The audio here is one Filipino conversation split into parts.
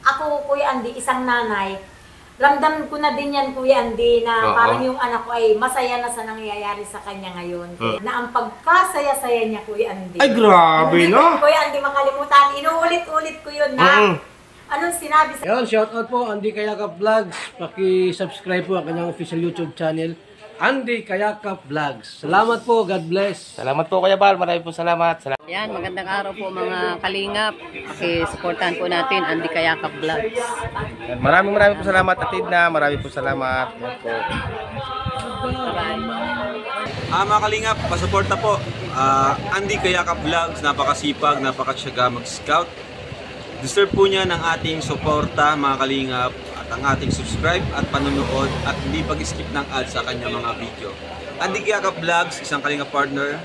ako, Kuya Andy, isang nanay, ramdam ko na din yan, Kuya Andy, na parang yung anak ko ay masaya na sa nangyayari sa kanya ngayon. Na ang pagkasaya-saya niya, Kuya Andy. Ay, grabe, no? Kuya Andy, makalimutan. Inuulit-ulit ko yun na. Anong sinabi sa... Yun, shoutout po, Andy Kayakap Vlogs. Paki-subscribe po ang kanyang official YouTube channel, Andy Kayakap Vlogs. Salamat po, God bless. Salamat po, Kuya Bal. Maraming po salamat. Yan, magandang araw po mga kalingap. Paki-supportan po natin Andy Kayakap Vlogs. Maraming po salamat, Atid na. Maraming po salamat. Yan po. Mga kalingap, pasuporta po. Andy Kayakap Vlogs, napakasipag, napakasyaga mag-scout. Deserve po niya ng ating suporta, mga kalingap, at ang ating subscribe at panonood at hindi pag-skip ng ads sa kanya mga video. Andy Kayakap Vlogs, isang kalingap partner.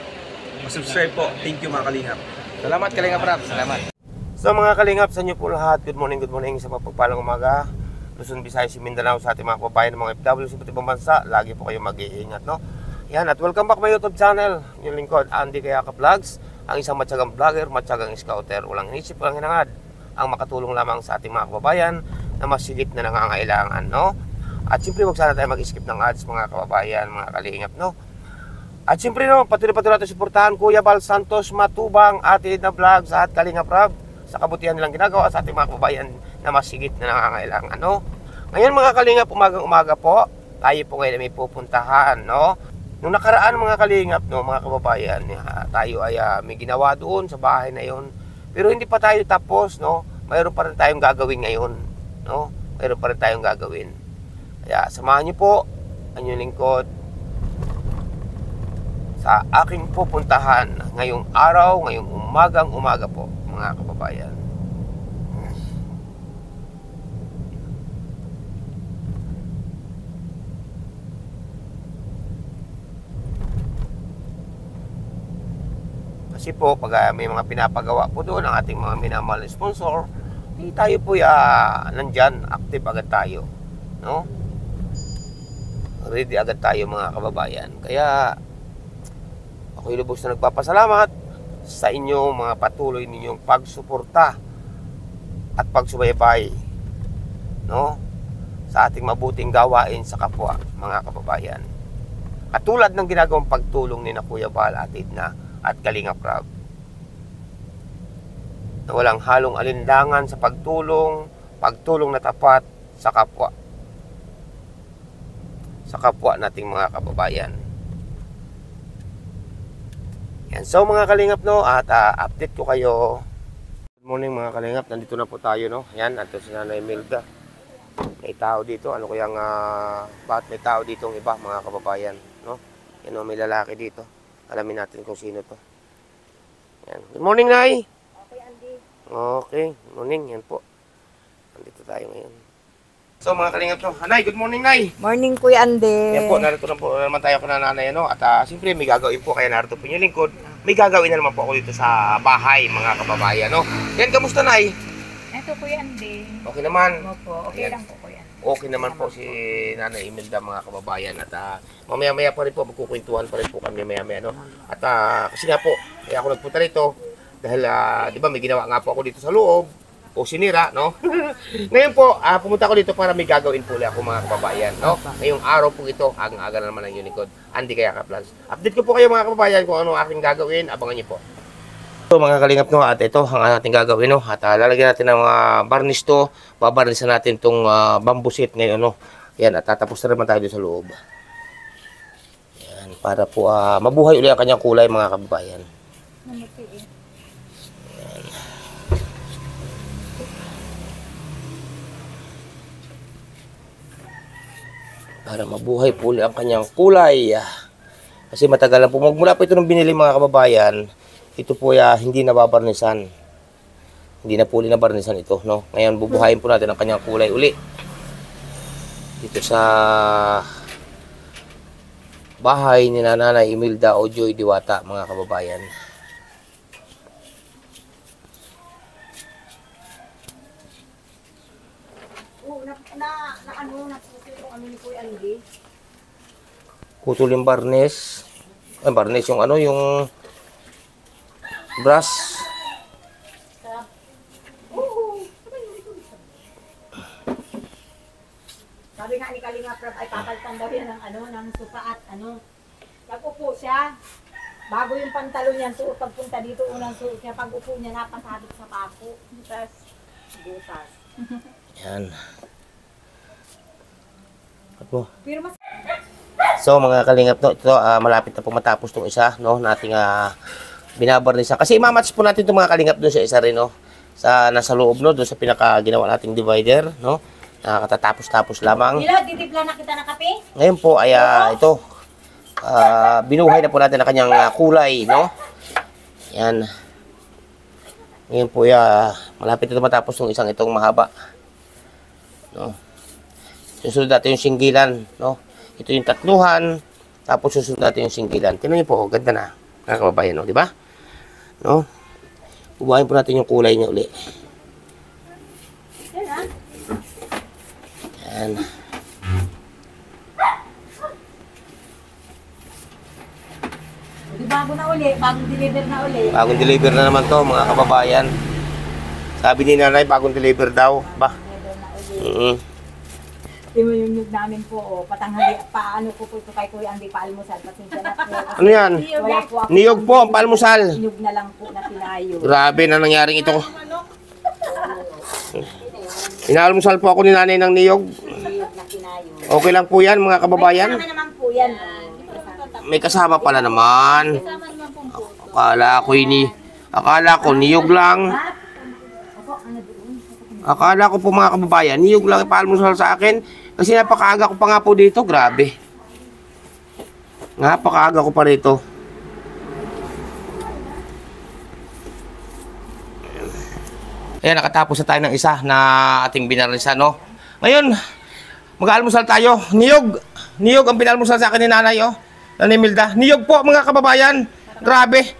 Subscribe po. Thank you, mga kalingap. Salamat, Kalingap Rap. Salamat. So mga kalingap, sa inyo po lahat, good morning sa mapagpalang umaga. Luzon, Visayas, Mindanao, sa ating mga kababayan ng mga FW sa iba't ibang bansa, lagi po kayo mag-iingat, no? Yan, at welcome back my YouTube channel, yung lingkod, Andy Kayakap Vlogs, ang isang matyagang vlogger, matyagang scouter, walang inisip, walang hinangad, ang makatulong lamang sa ating mga kababayan na masigit na nangangailangan, no? At siyempre, wag sana tayo mag-skip ng ads, mga kababayan, mga kalingap, no? At siyempre, no, patuloy natin suportahan Kuya Bal Santos Matubang, Atid na Vlogs at Kalingap Rab sa kabutihan nilang ginagawa sa ating mga kababayan na masigit na nangangailangan, no? Ngayon, mga kalingap, umaga po, tayo po ngayon may pupuntahan, no? Nung nakaraan, mga kalingap, no, mga kababayan, tayo ay may ginawa doon sa bahay na yon. Pero hindi pa tayo tapos, no? Mayroon pa rin tayong gagawin ngayon, no? Mayroon pa rin tayong gagawin. Kaya samahan niyo po ang inyong lingkod sa aking pupuntahan ngayong araw, ngayong umaga po, mga kababayan. Kasi po, pag may mga pinapagawa po doon ang ating mga minamahal na sponsor, hindi tayo po nandyan, active agad tayo, no? Ready agad tayo, mga kababayan. Kaya ako'y lubos na nagpapasalamat sa inyo, mga patuloy ninyong pagsuporta at pagsubaybay, no? Sa ating mabuting gawain sa kapwa, mga kababayan. Katulad ng ginagawang pagtulong ni na Kuya Bal, Atid na at Kalingap Rab, na walang halong alindangan sa pagtulong na tapat sa kapwa nating mga kababayan. Yan. So mga kalingap, no, at update ko kayo. Good morning, mga kalingap, nandito na po tayo, no. Yan, ato si Nanay Milda. May tao dito, ano kayang bakit may tao dito ang iba, mga kababayan, no. Yan, no, may lalaki dito. Alamin natin kung sino to. Yan. Good morning, Nay. Okay, Andy. Okay, good morning, yan po. Nandito tayo ngayon. So mga kalingap, no, Nay, good morning, Nay. Morning, Kuya Andy. Yan po, narito na po naman tayo kung nanay, no? At siyempre may gagawin po, kaya narito po yung lingkod. May gagawin na naman po ako dito sa bahay, mga kababayan, no? Yan, kamusta, Nay? Ito, Kuya Andy. Okay naman. Opo, okay lang po, Kuya. Okay naman po si Nanay Imelda, mga kababayan. At mamaya-maya pa rin po, magkukwentuhan pa rin po kami mamaya-maya, no? At kasi nga po, kaya ako nagpunta rito dahil, di ba, may ginawa nga po ako dito sa loob o sinira, no? Ngayon po, pumunta ako dito para may gagawin po ulit ako, mga kababayan, no? Ngayong araw po ito, aga na naman ang Unicode, Andy Kayakap Vlogs. Update ko po kayo, mga kababayan, kung ano aking gagawin, abangan niyo po. So mga kalingap, no, at ito ang ating gagawin, no, at lalagyan natin ng varnish to, babarnisan natin itong bamboo sheet ngayon, no. Yan, at tatapos na naman tayo sa loob. Yan, para po mabuhay ulit ang kanyang kulay, mga kababayan. Yan. Para mabuhay po ulit ang kanyang kulay. Kasi matagal na po, magmula po ito nung binili, mga kababayan. Ito po hindi nababarnisan. Hindi na po nabarnisan ito, no? Ngayon bubuhayin po natin ang kanyang kulay uli. Dito sa bahay ni Nanay Imelda o Joy Diwata, mga kababayan. Putol yung barnes. Ay, barnes yung yung brush. Sabi nga ni Kalinga Prab ay papalitan daw yan ng ng sofa at nag-upo siya. Bago yung pantalon niya, suot pagpunta dito, unang suot niya, pag upo niya, napasabit sa pako. Butas. Yan. Apo. Pero mas... So mga kalingap, no, ito malapit na po matapos itong isa, no, nating binabarnisa. Kasi imamatch po natin itong mga kalingap doon sa isa rin, no, sa nasa loob, no, doon sa pinaka ginawa nating divider, no, katatapos-tapos lamang. Nila, titipla na kita ng kape? Ngayon po ay ito, binuhay na po natin ang kanyang kulay, no. Yan. Ngayon po malapit na matapos itong isang itong mahaba, no. Susunod natin yung singgilan, no. Ito yung tatluhan, tapos susunod natin yung singgilan. Tingnan niyo po, ganda na. Mga kababayan, no, di ba? No? Ubahin po natin yung kulay niya uli. Yan. Di bago na uli, bagong deliver na uli. Bagong deliver na naman to, mga kababayan. Sabi ni nanay, bagong deliver daw. Ba? Di mo yung nyug namin po, patanghali, paano po ito kay Kuya Andy, paalmusal, pasensya na po. Ano yan? Wala po ako. Niyog po, ang palmusal. Nyug na lang po na tinayo. Grabe na nangyaring ito. Inaalmusal po ako ni nanay ng niyog. Nyug na tinayo. Okay lang po yan, mga kababayan. Kasama naman po yan. May kasama pala naman. Akala ko niyog lang. Akala ko po mga kababayan, niyog lang ipaalmusal sa akin. Kasi napakaaga ko pa nga po dito, grabe. Napakaaga ko pa rito. Ayan, nakatapos na tayo ng isa na ating binarnisan, no? Ngayon, mag-aalmusal tayo. Niyog ang pinalmusal sa akin ni nanay, oh. Nanay Milda. Niyog po, mga kababayan. Grabe.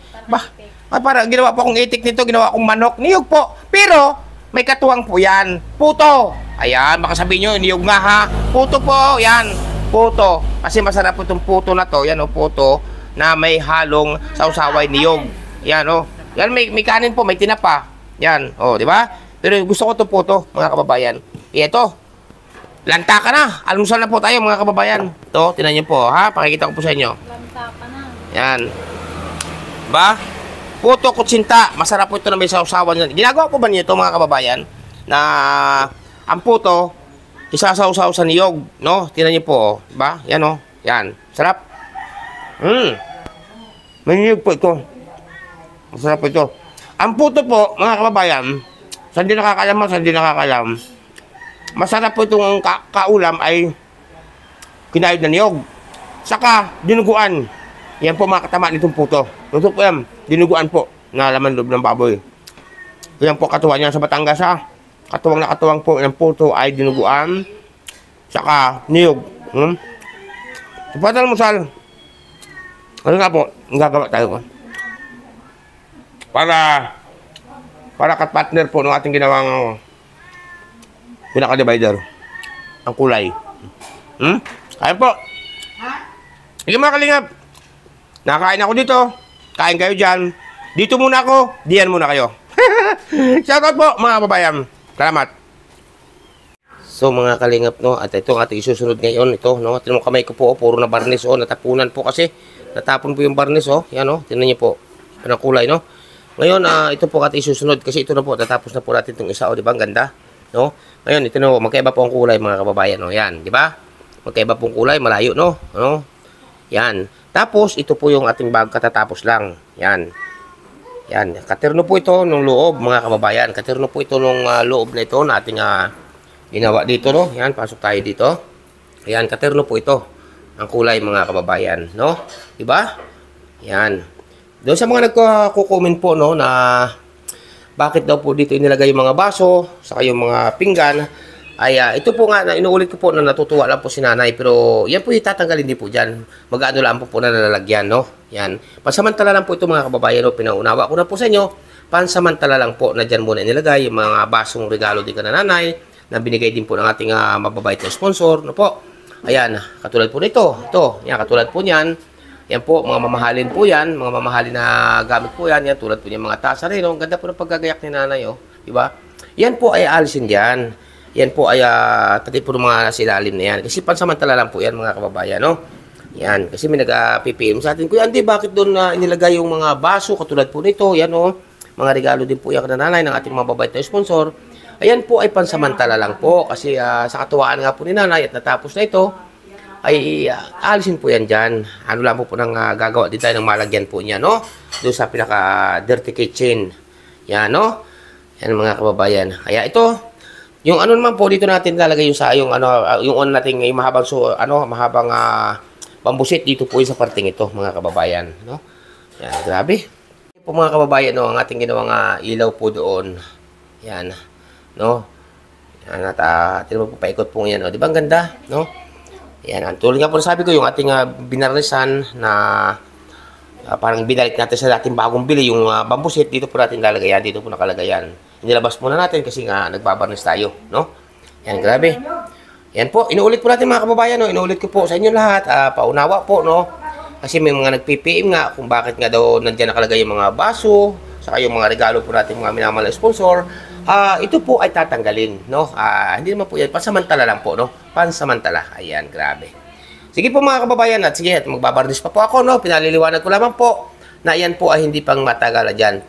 Para ginawa po akong itik nito, ginawa akong manok. Niyog po. Pero, may katuwang po yan. Puto. Ayan, baka sabihin nyo, niyog nga ha. Puto po, yan. Puto. Kasi masarap po itong puto na to. Yan, oh, puto. Na may halong sausaway niyog. Yan, oh. Yan, may kanin po, may tinapa. Yan, oh, di ba? Pero gusto ko itong puto, mga kababayan. Ito. Lanta ka na. Almusal na po tayo, mga kababayan. Ito, tinan nyo po, ha? Pakikita ko po sa inyo. Lanta ka na. Yan. Ba? Puto kutsinta. Masarap po ito na may sausawan. Ginagawa po ba niyo ito, mga kababayan? Na ang puto, isasawsaw sa niyog, no? Tingnan niyo po, ba? Yan, oh. Yan. Sarap. May niyog po ito. Masarap po ito. Ang puto po, mga kababayan, sa hindi nakakalam, masarap po itong kaulam ay kinayod na niyog. Saka, dinuguan. Yan po mga katama nitong puto. Ito po yan, dinuguan po, na laman loob ng baboy. Yan po katuwang niya sa Batangas, ha. Katuwang na katuwang po ng puto ay dinuguan. Saka, niyog. Sapatal musal. Ano nga po, ang gagawa tayo ko. Para kat-partner po ng ating ginawang pinaka-divider. Ang kulay. Ayun po. Sige mga kalingap. Nakain ako dito. Kain kayo dyan. Dito muna ako. Diyan muna kayo. Shoutout po mga kababayan. Salamat. So mga kalingap, no, at ito ang ating isusunod ngayon. Ito, no, tinong kamay ko po, puro na barnis, oh, natapunan po kasi. Natapon po yung barnis, oh. Yan, oh, tinan niyo po. Anong kulay, no? Ngayon, ito po ating isusunod kasi ito na po, tatapos na po natin itong isa, oh, di ba? Ang ganda, no? Ngayon, ito na po, magkaiba po ang kulay, mga kababayan, no? Yan, di ba? Magkaiba po ang kulay, malayo, no? Ano? Yan. Tapos, ito po yung ating bag katatapos lang. Yan. Yan. Katerno po ito nung loob, mga kababayan. Katerno po ito nung loob na ito na ating ginawa dito, no? Yan, pasok tayo dito. Yan, katerno po ito. Ang kulay, mga kababayan, no? Diba? Yan. Doon sa mga nagko-comment po, no, na bakit daw po dito inilagay yung mga baso, saka yung mga pinggan, ay ito po nga, inuulit ko po na natutuwa lang po si nanay, pero yan po itatanggalin din po dyan. Mag-ano lang po na nalalagyan, no? Yan. Pansamantala lang po ito, mga kababayan, no? Pinaunawa ko na po sa inyo. Pansamantala lang po na dyan muna inilagay yung mga basong regalo din ka na nanay, na binigay din po ng ating mababait na sponsor, no po? Ayan, katulad po nito. Ito, yan, katulad po niyan. Yan po, mga mamahalin po yan, mga mamahalin na gamit po yan. Yan, tulad po niyan mga tasa rin. Ang ganda po ng paggagayak ni nanay, oh. Diba? Yan po ay alisin dyan. yan po ay pati po ng mga silalim na yan. Kasi pansamantala lang po yan mga kababayan, no? Yan, kasi may nag-PPM sa atin. Kuya Andy, bakit doon inilagay yung mga baso katulad po nito? Yan o, mga regalo din po yan nanay ng ating mga babait na sponsor. Ayan po ay pansamantala lang po. Kasi sa katuwaan nga po ni nanay at natapos na ito, ay alisin po yan dyan. Ano lang po nang gagawa din tayo ng malagyan po niya, no? Doon sa pinaka-dirty kitchen. Yan, no? Yan mga kababayan. Kaya ito, yung ano naman po dito natin lalagay yung sa yung yung nating yung mahabang mahabang bambusit dito po yung sa parting ito mga kababayan, no? Yan, grabe. Po mga kababayan, no, ang ating ginawang ilaw po doon. Yan, no? Yan at tino po paikot po yan, no? Di ba ang ganda, no? Yan, ang tulad nga po sabi ko yung ating binarnisan na parang binalik natin sa dating bagong bili yung bambusit dito po natin lalagay yan, dito po nakalagay yan. Inilabas muna natin kasi nga nagbabarnis tayo, no? Yan, grabe. Yan po, inuulit po natin mga kababayan, no? Inuulit ko po sa inyo lahat, paunawa po, no? Kasi may mga nag-PPM nga kung bakit nga daw nandiyan nakalagay yung mga baso, saka yung mga regalo po natin mga minamahal na sponsor. Ito po ay tatanggalin, no? Hindi naman po yan, pansamantala lang po, no? Pansamantala. Ayan, grabe. Sige po mga kababayan, at sige, magbabarnis pa po ako, no? Pinaliliwanag ko lamang po na yan po ay hindi pang matagal dyan,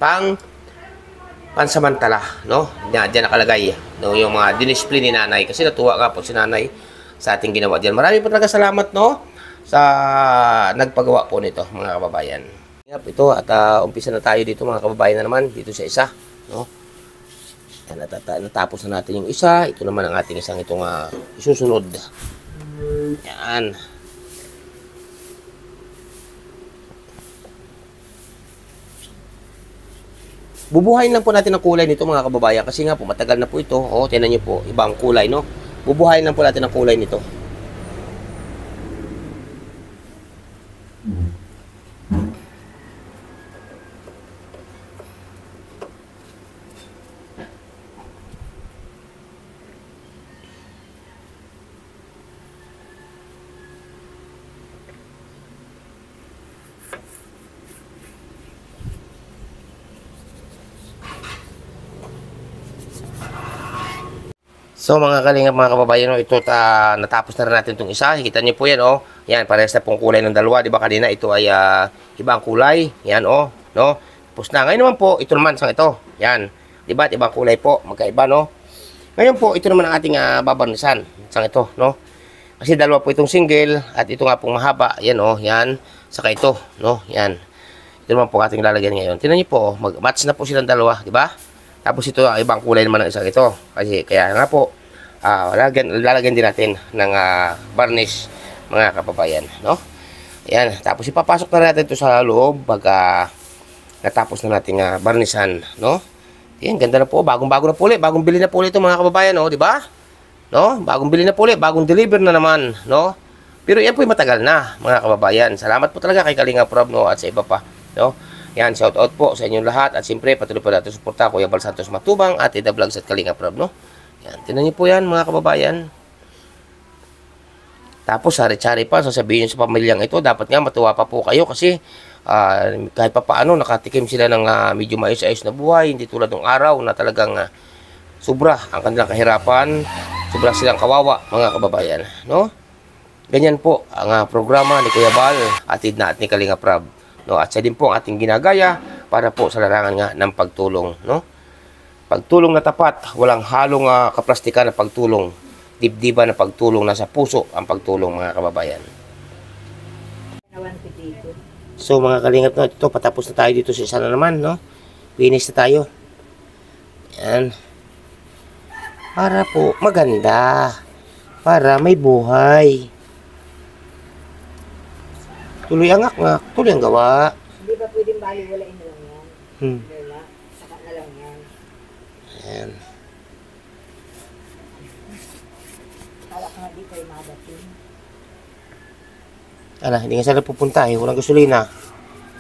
pansamantala, no? Diyan nakalagay, no? Yung mga dinisplay ni nanay. Kasi natuwa nga po si nanay sa ating ginawa diyan. Marami po talaga salamat, no? Sa nagpagawa po nito, mga kababayan. Ito, at umpisa na tayo dito, mga kababayan na naman, dito sa isa, no? Yan, natapos na natin yung isa. Ito naman ang ating isang itong isusunod. Yan. Bubuhayin lang po natin ang kulay nito mga kababayan kasi nga po matagal na po ito. Oh, tingnan niyo po, ibang kulay, no? Bubuhayin lang po natin ang kulay nito. So mga kalingap, mga kababayan, ito natapos na rin natin itong isa. Kita niyo po yan, oh. Yan, parehas na pong kulay ng dalawa. Di ba kanina ito ay ibang kulay. Yan, oh, no? Tapos na. Ngayon naman po, ito naman sang ito. Yan. Di ba? Ibang kulay po. Magkaiba, no? Ngayon po, ito naman ang ating babarnisan. Sang ito, no? Kasi dalawa po itong single at ito nga pong mahaba. Yan, oh. Yan. Saka ito, no? Yan. Ito naman po ating lalagyan ngayon. Tingnan niyo po, mag-match na po silang dalawa, di ba? Tapos ito, ibang kulay naman ng isang ito. Kasi kaya nga po, lalagyan din natin ng varnish, mga kababayan, no? Ayan, tapos ipapasok na natin ito sa loob pag natapos na natin varnishan, no? Ayan, ganda na po, bagong-bago na po ulit, bagong bili na po ulit ito mga kababayan, no? Di ba? No? Bagong bili na po ulit, bagong deliver na naman, no? Pero yan po yung matagal na, mga kababayan. Salamat po talaga kay Kalinga Prab, no? At sa iba pa, no? Yan, shout out po sa inyong lahat at siyempre patuloy po natin suporta Kuya Bal Santos Matubang at Ida Vlogs at Kalinga Prab, no? Yan, tinan niyo po yan mga kababayan. Tapos sari-sari pa, sasabihin sa pamilyang ito, dapat nga matuwa pa po kayo kasi kahit pa paano nakatikim sila ng medyo maayos-ayos na buhay, hindi tulad ng araw na talagang sobra ang kanilang kahirapan, sobra silang kawawa mga kababayan, no? Ganyan po ang programa ni Kuya Bal, atid na at ni Kalinga Prab, no? At siya din po ang ating ginagaya para po sa larangan nga ng pagtulong, no? Pagtulong na tapat, walang halong kaplastikan na pagtulong. Dibdiba na pagtulong, nasa puso ang pagtulong mga kababayan. So mga kalingap, no, ito patapos na tayo dito sa isa na naman, no? Finish na tayo. Yan. Para po maganda. Para may buhay. Tuloy ang ngak, tuloy ang gawa. Hindi ba pwedeng baliwalain na lang yan? Wala. Saka na lang yan. Ayan. Kala ka nga di kayo madating. Hindi nga sila pupunta, walang gasolina.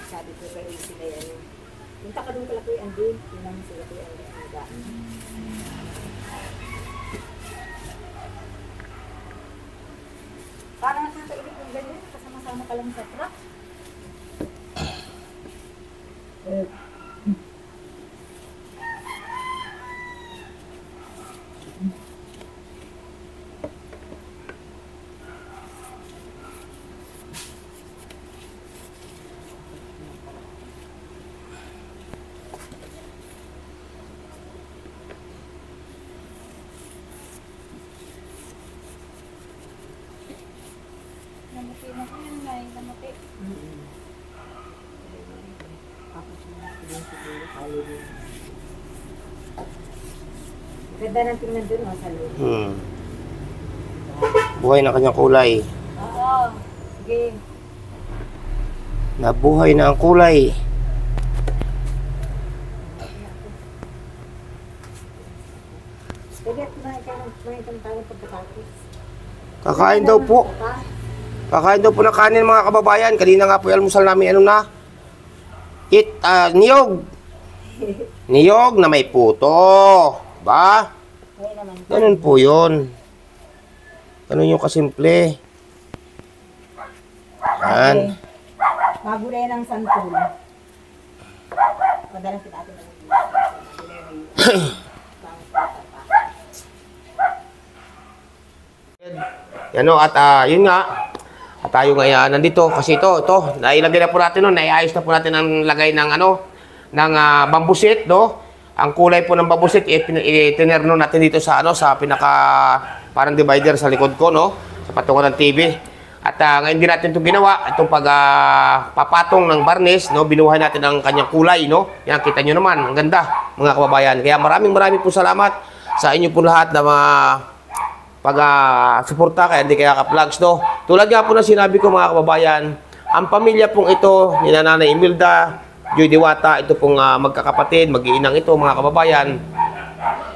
Sabi ko kayo sila yan. Punta ka doon pala kayo andun. Tingnan mo sila kayo andun. Parang nakakaibig ng ganyan. Kasama-sama ka lang sa truck. Ganda ng tingnan dun, no, sa loob. Buhay na kanyang kulay. Oo. Sige. Nabuhay na ang kulay. Pwede at kumain ka ng itong tayo pagkatapos. Kakain daw po. Kakain daw po ng kanin mga kababayan. Kanina nga po yung almusal namin ano na? Niyog. Niyog na may puto. Ba? Okay naman. Ganun po yun. Ganun yung kasimple. Yan. Magulay ng santol. Madalas kita atin Yan o, at yun nga. At tayo nga nandito kasi ito, nailagay na po natin no, naiayos na po natin ang lagay ng ng bamboo sheet, no? Ang kulay po ng bamboo sheet, itinerno natin dito sa sa pinaka parang divider sa likod ko, no? Sa patungan ng TV. At ngayon din natin itong ginawa, itong papatong ng barnis, no? Binuhay natin ang kanyang kulay, no? Yan, kita nyo naman, ang ganda, mga kababayan. Kaya maraming po salamat sa inyo po lahat na suporta kay Andy Kayakap Vlogs, no? Tulad nga po na sinabi ko mga kababayan, ang pamilya pong ito, ni Nanay Imelda, Joy Diwata, ito pong magkakapatid, mag-iinang ito mga kababayan.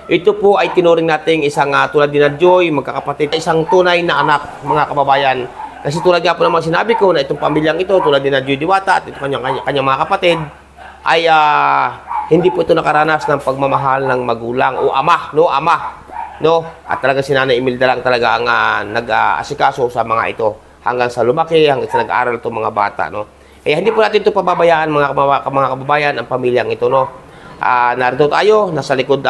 Ito po ay tinuring nating isang tulad din na Joy, magkakapatid, isang tunay na anak mga kababayan. Kasi tulad nga po naman sinabi ko na itong pamilyang ito, tulad din na Joy Diwata at ito kanyang mga kapatid, ay hindi po ito nakaranas ng pagmamahal ng magulang o ama, no? No? At talaga si Nanay Imelda lang talaga ang nag-asikaso sa mga ito hanggang sa lumaki, hanggang sa nag-aaral itong mga bata, no? Eh, hindi po natin ito pababayaan mga kababayan, ang pamilyang ito, no? Narito tayo, nasa likod,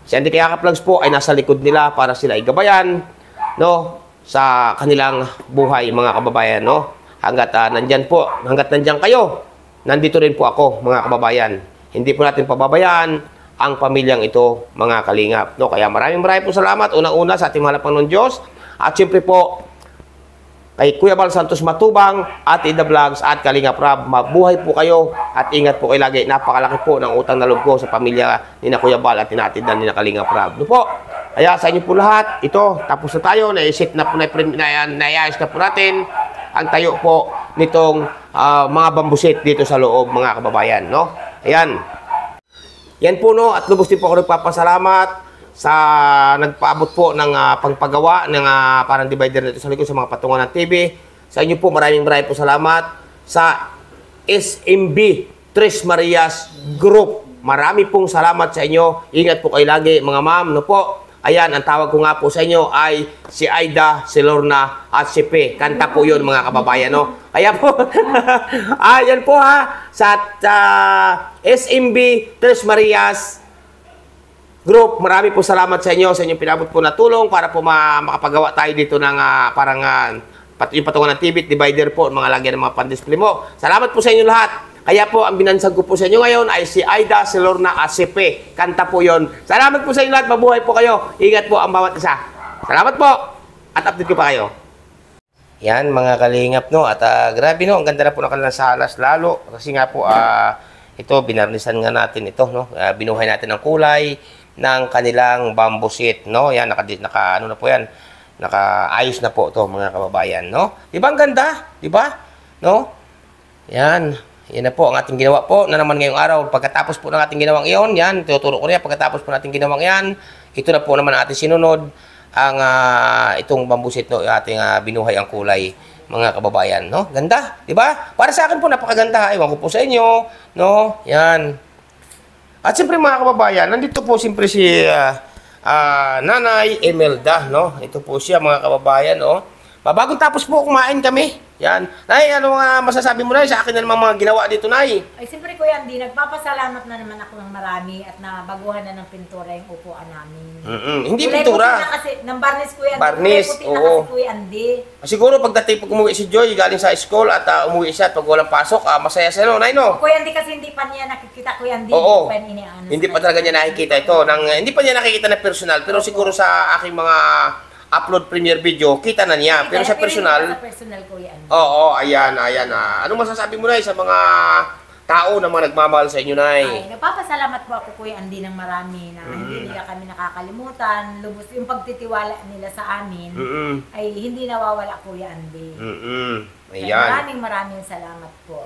si Andy Kayakap Vlogs po ay nasa likod nila para sila igabayan, no? Sa kanilang buhay, mga kababayan, no? Hanggat nandyan kayo, nandito rin po ako, mga kababayan. Hindi po natin pababayaan ang pamilyang ito, mga kalingap, no? Kaya maraming po salamat, unang-una sa ating mahal na Panginoon Diyos, at siyempre po, kay Kuya Bal Santos Matubang at Ida Vlogs at Kalingap Rab, mabuhay po kayo at ingat po kayo lagi. Napakalaki po ng utang na loob ko sa pamilya ni na Kuya Bal at tinatid ni na Kalingap Rab. No po. Kaya sa inyo po lahat, ito, tapos na tayo, na-set na po, na-iayos na po natin ang tayo po nitong mga bamboo sheet dito sa loob, mga kababayan, no? Ayan. Yan po, no, at lubos din po ako nagpapasalamat sa nagpaabot po ng pangpagawa ng parang divider nito sa likod sa mga patungan ng TV. Sa inyo po, maraming po salamat sa SMB Tres Marias Group. Marami pong salamat sa inyo. Ingat po kayo lagi, mga ma'am, no po. Ayan, ang tawag ko nga po sa inyo ay si Aida, si Lorna at si P. Kanta po yun, mga kababayan, no? Kaya po, ayan po sa SMB Tres Marias Group, marami po salamat sa inyong pinabot po na tulong para po makapagawa tayo dito ng yung patungan ng TV, divider po, mga lagyan ng mga pan-display mo. Salamat po sa inyo lahat. Kaya po, ang binansag ko po sa inyo ngayon ay si Aida, si Lorna, ACP. Kanta po yon. Salamat po sa inyo lahat. Mabuhay po kayo. Ingat po ang bawat isa. Salamat po. At update ko pa kayo. Yan, mga kalingap, no? At grabe, no? Ang ganda na po ng kanilang salas lalo. Kasi nga po, ito, binarnisan nga natin ito, no? Binuhay natin ang kulay ng kanilang bamboo sheet, no? Yan, ano na po yan? Nakaayos na po ito, mga kababayan, no? Di ba ang ganda? Di ba? No? Yan. Yan na po ang ating ginawa po na naman ngayong araw. Pagkatapos po ng ating ginawang iyon, yan, tuturo ko niya. Pagkatapos po natin ginawang yan, ito na po naman ating sinunod ang itong bamboo sheet, no? Ating binuhay ang kulay, mga kababayan, no? Ganda, di ba? Para sa akin po, napakaganda. Ewan ko po sa inyo, no? Yan. At siyempre mga kababayan, nandito po siyempre si Nanay Imelda, no? Ito po siya, mga kababayan, no? Bagong tapos po kumain kami. Yan. Nay, ano nga masasabi mo, Nay, sa akin na naman mga ginawa dito, Nay? Ay, siyempre Kuya Andy, nagpapasalamat na naman ako ng marami at nabaguhan na ng pintura yung upuan namin. Hindi Kulay pintura. puti na kasi, ng barnis Kuya Andy. Barnis, Kulay puti na oo. kasi Kuya Andy. Siguro pagdating pag umuwi si Joy galing sa school at umuwi siya at pag walang pasok, masaya siya, no, Nay, no? Kuya Andy kasi hindi pa niya nakikita Kuya Andy. Oo. Hindi Hindi pa talaga niya nakikita ito. Hindi pa niya nakikita na personal. Pero siguro sa aking mga upload premiere video, kita na niya. Pero sa personal, Sa personal, Kuya Andy. oo, ayan. Anong masasabi mo, Nay, sa mga tao na mga nagmamahal sa inyo, Nay? Ay, nagpapasalamat po ako, Kuya Andy, ng marami na hindi nila kami nakakalimutan. Lubos yung pagtitiwala nila sa amin ay hindi nawawala, Kuya Andy. Kaya Ayan. maraming salamat po.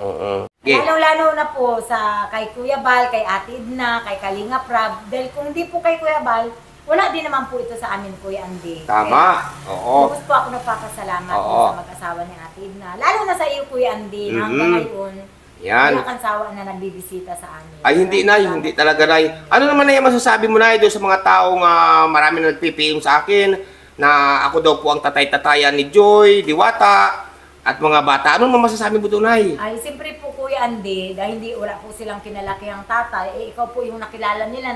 Okay. Lalo-lalo na po sa kay Kuya Bal, kay Ate Edna, kay Kalinga Prab. Dahil kung hindi po kay Kuya Bal, wala din naman po ito sa amin, Kuya Andy. Tama. Oo. Lubos po ako nagpapasalamat Oo. sa mag-asawa ni Ate Edna. Lalo na sa iyo, Kuya Andy, na hanggang ngayon, Yan. wala kang sawa na nagbibisita sa amin. Ay, hindi, Nay. Hindi talaga, Nay. Ano naman na yung masasabi mo, Nay, doon sa mga taong marami na nagpipiyong sa akin na ako daw po ang tatay-tatayan ni Joy, Diwata, at mga bata. Ano naman masasabi mo doon, Nay? Ay, siyempre po, Kuya Andy, dahil hindi wala po silang kinalakihang tatay, ikaw po yung nakilala nila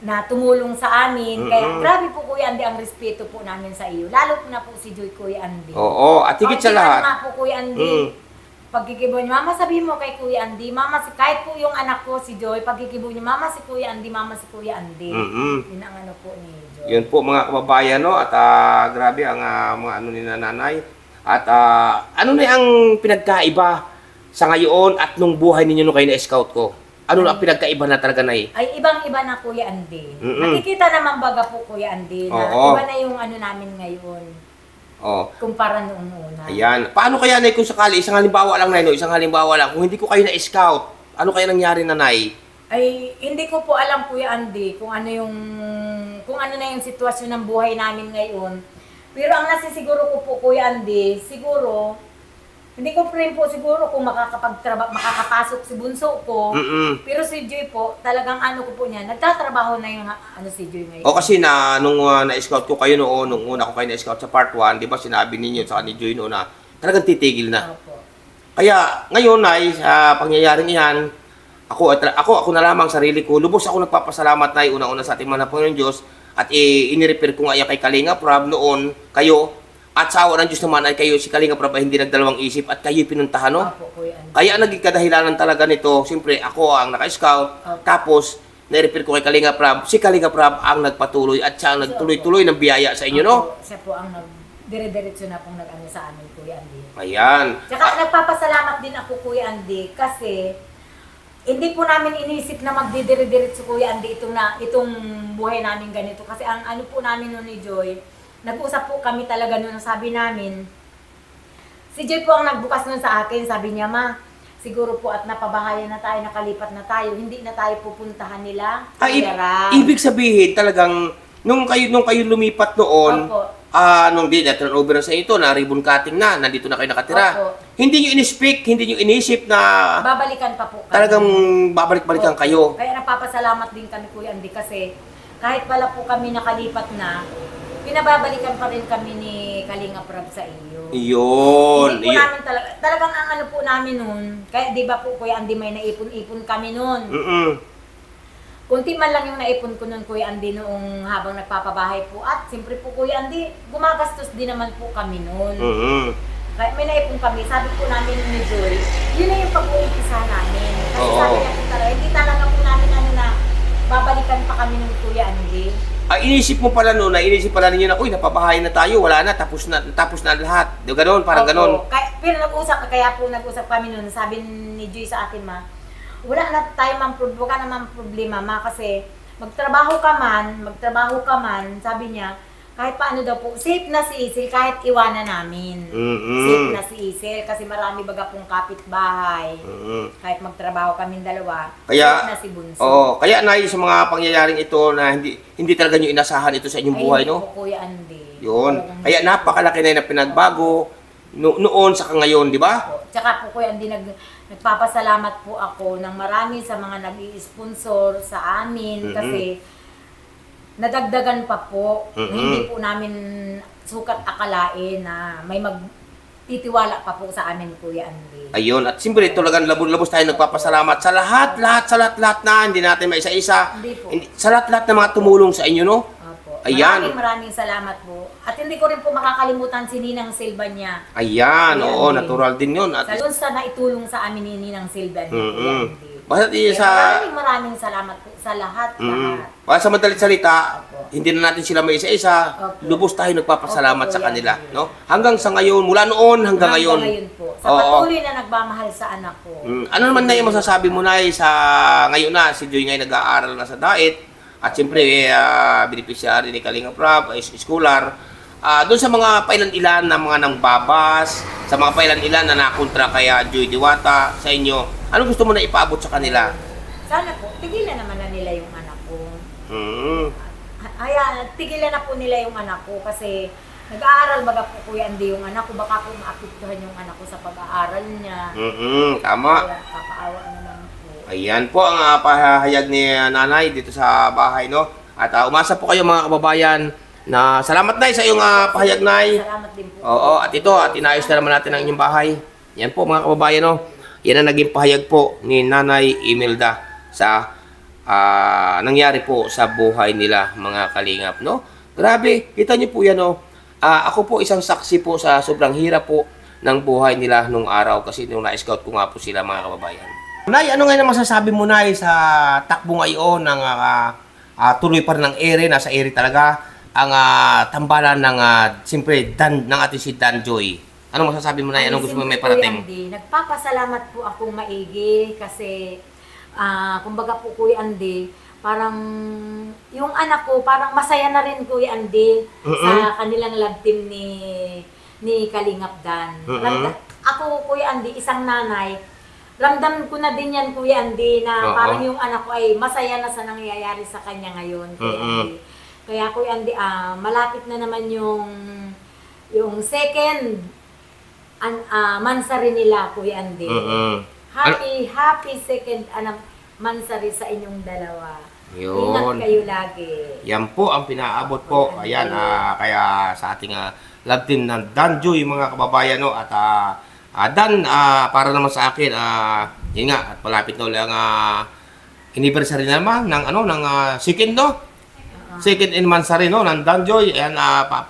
na tumulong sa amin. Kaya grabe po, Kuya Andy, ang respeto po namin sa iyo. Lalo po na po si Joy, Kuya Andy. Oo. At higit sa lahat. nga po, Kuya Andy, pagkikibo niyo, Mama, sabihin mo kay Kuya Andy, Mama, kahit po yung anak ko, si Joy, pagkikibo niyo, Mama, si Kuya Andy, Mama, si Kuya Andy. Yun ang ano po ni Joy. Yun po, mga kababayan, no? At grabe ang mga ano ni nanay. At ano na ang pinagkaiba sa ngayon at nung buhay ninyo nung kayo na-scout ko? Ano na ang pinagkaiba na talaga, Nay? Ay, ibang-iba na, Kuya Andy. Nakikita naman baga po, Kuya Andy, na Oo. iba na yung ano namin ngayon. Oh. Kumpara noong una. Ayan. Paano kaya, Nay, kung sakali, isang halimbawa lang, Nay, no? Isang halimbawa lang, kung hindi ko kayo na-scout, ano kaya nangyari na, Nay? Ay, hindi ko po alam, Kuya Andy, kung ano na yung sitwasyon ng buhay namin ngayon. Pero ang nasisiguro ko po, Kuya Andy, siguro, hindi ko rin po siguro kung makakapasok si bunso ko. Pero si Joy po, talagang ano ko po niya, nagtatrabaho na yung si Joy ngayon. O kasi nung na-scout ko kayo noon, nung una ko kayo na-scout sa part 1, di ba sinabi ninyo sa ni Joy noon na talagang titigil na. Opo. Kaya ngayon, Nay, sa pangyayaring iyan, ako na lamang sarili ko, lubos ako nagpapasalamat, Nay, una-una sa ating mga Panginoon Diyos, at inirepair ko nga yan kay Kalinga Prab noon, kayo, at sa awa ng Diyos naman ay kayo, si Kalinga Prab ay hindi nagdalawang isip at kayo pinuntahan, no? Opo, Kuya Andy. Kaya naging kadahilanan talaga nito, siyempre ako ang naka-scout, tapos na-repair ko kay Kalinga Prab, si Kalinga Prab ang nagpatuloy at siya ang nagtuloy-tuloy ng biyaya sa inyo, no? Opo, siya po ang dire-diretso na pong nag-ano sa amin, Kuya Andy. Ayan. Tsaka nagpapasalamat din ako, Kuya Andy, kasi hindi po namin inisip na magdidire-diretso, Kuya Andy, itong buhay namin ganito. Kasi ang ano po namin noon ni Joy, nag-usap po kami talaga noon, sabi namin, si Joy po ang nagbukas nun sa akin, sabi niya, Ma, siguro po at napabahayan na tayo, nakalipat na tayo, hindi na tayo pupuntahan nila. Ibig sabihin talagang, nung kayo lumipat noon, Opo. nung di na turnover na sa ito, na ribbon cutting na, nandito na kayo nakatira. Opo. Hindi nyo hindi nyo inisip na Babalikan pa po kami. talagang babalik-balikan Opo. kayo. Kaya napapasalamat din kami, Kuya Andy, kasi kahit pala po kami nakalipat na, pinababalikan pa rin kami ni Kalinga Prab sa iyo. Iyon. Hindi po namin talagang ang ano po namin noon, kaya di ba po, Kuya Andy, may naipon-ipon kami noon. Kunti man lang yung naipon ko noon, Kuya Andy, noong habang nagpapabahay po. At siyempre po, Kuya Andy, gumagastos din naman po kami noon. Kaya may naipon kami. Sabi po namin ni Joy, yun na yung pag-uumpisa namin. Kasi sabi niya po talaga, hindi talaga po namin na babalikan pa kami ng Kuya Andy. Inisip mo pala noon, inisip pala ninyo na, uy, napapahayin na tayo, wala na, tapos na lahat. Di ba gano'n? Parang gano'n. Pero kaya po nag-usap kami noon, sabi ni Joy sa akin, Ma, wala na tayo wala naman problema, Ma, kasi magtrabaho ka man, sabi niya, kahit paano daw po, safe na si Isil kahit iwanan namin. Safe na si Isil kasi marami baga pong kapitbahay. Kahit magtrabaho kaming dalawa, safe na si Bunso. Oo, kaya Nay, sa mga pangyayaring ito na hindi talaga nyo inasahan ito sa inyong buhay, Ay, no? po, Kuya Andy. Yun. Kaya napakalaki na yung pinagbago noon sa ngayon, di ba? Tsaka po, Kuya Andy, nagpapasalamat po ako ng marami sa mga nag-i-sponsor sa amin kasi nadagdagan pa po. Hindi po namin sukat akalain na may magtitiwala pa po sa amin, Kuya Andy. Ayun, at siyempre talagang labos tayo nagpapasalamat sa lahat na, hindi natin maisa-isa. Hindi po. Sa lahat na mga tumulong sa inyo, no? Opo. Ayan. Maraming salamat po. At hindi ko rin po makakalimutan si Ninang Silva niya. Ayan, Kuya oo, Andy. natural din yun. At Sa doon sa naitulong sa amin ni Ninang Silva niya, Kuya Andy. Basta sa... Maraming salamat po sa lahat. Para sa madalit salita, hindi na natin sila may isa-isa, lubos tayo nagpapasalamat sa kanila. No? Hanggang sa ngayon, mula noon hanggang ngayon. Po. Sa patuloy na nagmamahal sa anak ko. Ano naman na yung masasabi mo na sa ngayon na, si Joy ngayon nag-aaral na sa Daet, at siyempre, beneficiary ni Kalinga Prab, schoolar. Doon sa mga pailan-ilan na mga nangbabas, sa mga pailan-ilan na nakontra kaya Joy Diwata sa inyo, ano gusto mo na ipaabot sa kanila? Sana po, tigilan naman na nila yung anak ko. Tigilan na po nila yung anak ko kasi nag-aaral baga po Kuya Andy yung anak ko. Baka po maapektuhan yung anak ko sa pag-aaral niya. Tama. Kaya kakaawa naman po. Ayan po ang pahayag ni nanay dito sa bahay, no? At umasa po kayo mga kababayan na salamat na sa iyong pahayag, nay. Salamat din po. Oo, at ito, at inayos na naman natin ang inyong bahay. Yan po mga kababayan, no? Yan ang naging pahayag po ni Nanay Imelda sa nangyari po sa buhay nila mga kalingap, no? Grabe, kita niyo po yan, no? Ako po isang saksi po sa sobrang hirap po ng buhay nila nung araw kasi nung na-scout ko nga po sila mga kababayan. Nay, ano nga na masasabi mo, Nay, sa takbo ngayon ng tuloy pa rin ng ere, nasa ere talaga, ang tambalan ng, siyempre, ng ating si Dan Joy. Anong masasabi mo, Nay? Anong gusto mo may parating? Andy, nagpapasalamat po akong maigi kasi, kumbaga po Kuya Andy, parang yung anak ko, parang masaya na rin Kuya Andy sa kanilang love team ni Kalingap Dan. Ako Kuya Andy, isang nanay, ramdam ko na din yan Kuya Andy na parang yung anak ko ay masaya na sa nangyayari sa kanya ngayon Kuya Andy. Kaya Kuya Andy, malapit na naman yung second mansari nila Kuya Andy. Happy second mansari sa inyong dalawa. Yun. Ingat kayo lagi. Yan po ang pinaabot po. Ayan, kaya sa ating love team ng Dan Joy, mga kababayan, no? At Dan, para naman sa akin, yun nga, at malapit na ulit ang anniversary naman ng second, no? Second in mansari, no? Ng Dan Joy. Ayan,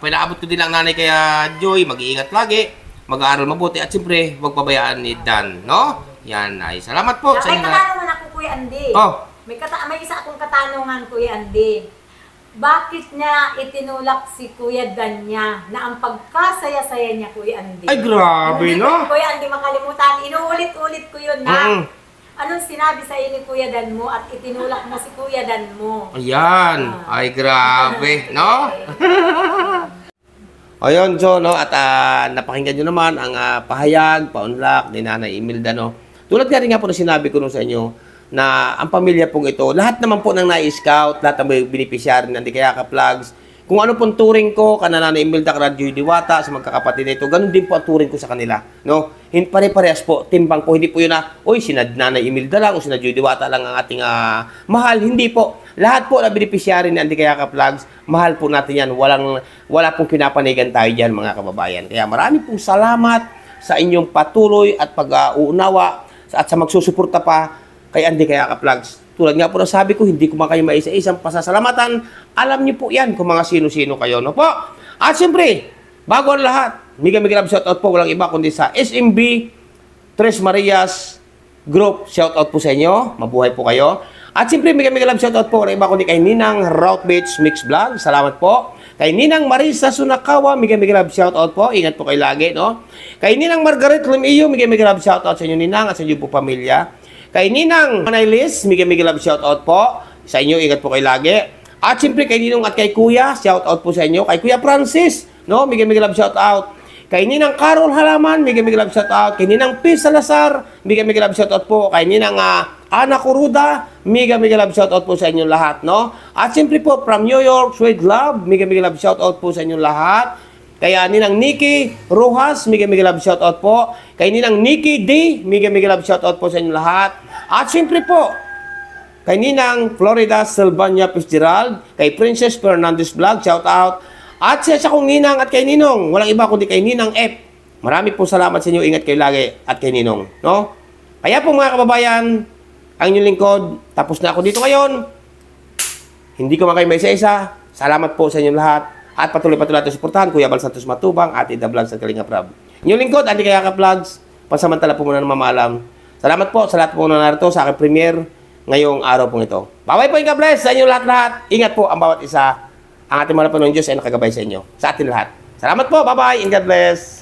pinaabot ko din ang nanay kaya Joy, mag-iingat lagi, mag-aaral mabuti, at siyempre, huwag pabayaan ni Dan, no? Yan, ay salamat po sa inyo. May katanungan ako Kuya Andy. May isa akong katanungan Kuya Andy. Bakit niya itinulak si Kuya Dan niya na ang pagkasaya-saya niya Kuya Andy? Ay, grabe, no? Kuya Andy, makalimutan. Inuulit-ulit ko yun na. Anong sinabi sa iyo ni Kuya Dan mo at itinulak mo si Kuya Dan mo? Ayan. Ay, grabe, no? Ayun, so, no? At napakinggan nyo naman ang pahayag, paunlak ni Nanay Imelda, no? Tulad nga rin nga po na sinabi ko sa inyo na ang pamilya pong ito, lahat naman po ng na-scout, lahat ng beneficiary ng Dikayaka Vlogs, kung ano pong turing ko, Nanay Imelda, Joy Diwata, sa magkakapatid nito, ganun din po ang turing ko sa kanila. No? Pare-parehas po, timbang po, hindi po yun na, sinad Nanay Imelda lang, o sinad Joy Diwata lang ang ating mahal. Hindi po. Lahat po na beneficiary ng Dikayaka Vlogs, mahal po natin yan. Wala pong pinapanigan tayo dyan, mga kababayan. Kaya marami pong salamat sa inyong patuloy at pag-uunawa at sa magsusuporta pa kay Andy Kayaka Vlogs. Tulad nga po na sabi ko, hindi ko man kayo maisa-isang pasasalamatan. Alam niyo po yan kung mga sino-sino kayo. No po? At siyempre, bago ang lahat, mega love shoutout po, walang iba kundi sa SMB Tres Marias Group. Shoutout po sa inyo. Mabuhay po kayo. At siyempre, mega love shoutout po, walang iba kundi kay Ninang Route Beach Mix Vlog. Salamat po. Kay Ninang Marisa Sunakawa, mega love shoutout po. Ingat po kayo lagi, no? Kay Ninang Margaret Lemiyo, mega love shoutout sa inyo, Ninang, at sa inyo po pamilya. Kay Ninang Manaylis, mega love shoutout po sa inyo, ingat po kayo lagi. At siyempre kay Ninong at kay Kuya, shoutout po sa inyo. Kay Kuya Francis, no, mega love shoutout. Kay Ninang Carol Halaman, mega love shoutout. Kay Ninang P. Salazar, mega love shoutout po. Kay Ninang Ana Kuruda, mega love shoutout po sa inyo lahat, no? At siyempre po from New York, Sweet Love, mega love shoutout po sa inyo lahat. Kaya Ninang Nikki Rojas, mega love shoutout po. Kay Ninang Nikki D, mega love shoutout po sa inyo lahat. At siyempre po, kay Ninang Florida Silvania Fitzgerald, kay Princess Fernandez Vlog, shoutout. At sa kong Ninang at kay Ninong, walang iba kundi kay Ninang F. Marami po salamat sa inyo, ingat kayo lagi at kay Ninong, no? Kaya po mga kababayan, ang inyong lingkod, tapos na ako dito ngayon. Hindi ko man kayo may isa-isa. Salamat po sa inyong lahat. At patuloy natin suportahan, Kuya Bal Santos Matubang, at Ida Vlogs at Kalinga Prab. Inyong lingkod, Andy Kayaka Vlogs. Pansamantala po muna ng mamaalam. Salamat po sa lahat po na narito sa aking premiere ngayong araw pong ito. Bye-bye po, God bless sa inyo lahat-lahat. Ingat po ang bawat isa. Ang ating mga Panginoon Diyos ay nakagabay sa inyo. Sa atin lahat. Salamat po. Bye-bye. God bless.